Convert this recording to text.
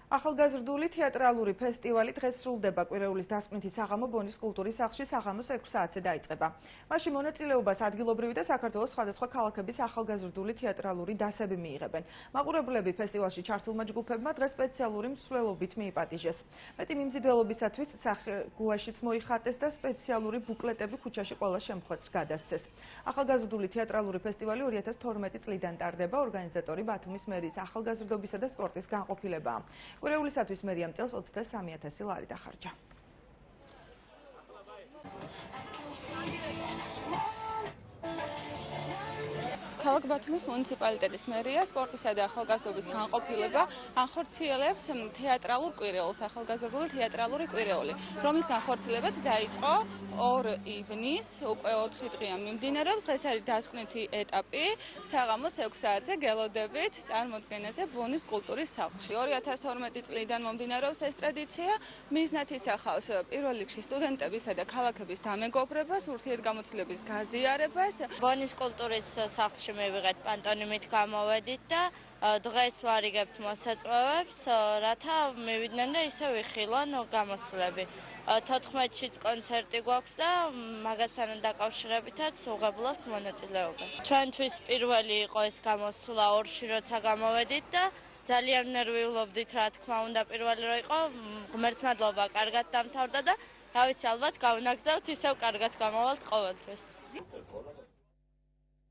ახალგაზრდული თეატრალური ფესტივალი დღეს სრულდება. კვირეულის დასკვნითი საღამო ბონის კულტურის სახლში საღამოს 6 საათზე დაიწყება. მასში მონაწილეობას ადგილობრივი და საქართველოს სხვადასხვა ქალაქების ახალგაზრდული თეატრალური დასები მიიღებენ. მაყურებლები ფესტივალში ჩართულმა ჯგუფებმა დღეს სპეციალური მსვლელობით მიიპატიჟეს. მეტი მიმზიდველობისათვის გუაშიც მოიხატეს და სპეციალური ბუკლეტები ქუჩაში ყველა შემთხვევას გადასცეს. ახალგაზრდული თეატრალური ფესტივალი 2012 წლიდან ტარდება. ორგანიზატორი ბათუმის მერის ახალგაზრდობისა და სპორტის განყოფილებაა. კვირეულისათვის მერიამ წელს 23,000 ლარი დახარჯა. ქალაქ ბათუმის მუნიციპალიტეტის მერია სპორტისა და ახალგაზრდობის განყოფილება ახორციელებს თეატრალურ კვირეულს, ახალგაზრდული თეატრალური კვირეული, რომლის განხორციელებაც დაიწყო 2 ივნის, უკვე 4 დღეა მიმდინარეობს. დღეს არის დასკვნითი ეტაპი, საღამოს 6 საათზე გელოდებით წარმოდგენაზე ბონის კულტურის სახლში. 2012 წლიდან მომდინარეობს ეს ტრადიცია, მიზნად ისახავს პირველ რიგში სტუდენტებისა და ქალაქების დამეგობრებას, ურთიერთგამოცილების გაზიარებას. ბონის კულტურის სახლში მივიღეთ პანტონიმით გამოვედით და დღეს ვარიგებთ მოსაწვევებს, რათა მივიდნენ და ისე ვიხილონ გამოსვლები. 14-შიც კონცერტი გვაქვს და მაგასთან დაკავშირებითაც ვუღებლობთ მონაწილეობას. ჩვენთვის პირველი იყო ეს გამოსვლა ორში, როცა გამოვედით და ძალიან ნერვიულობდით, რა თქმა უნდა, პირველი რო იყო, ღმერთმადლობა, კარგად დამთავრდა და რა ვიცი, ალბათ გავნაგზავთ, ისევ კარგად გამოვალთ ყოველთვის.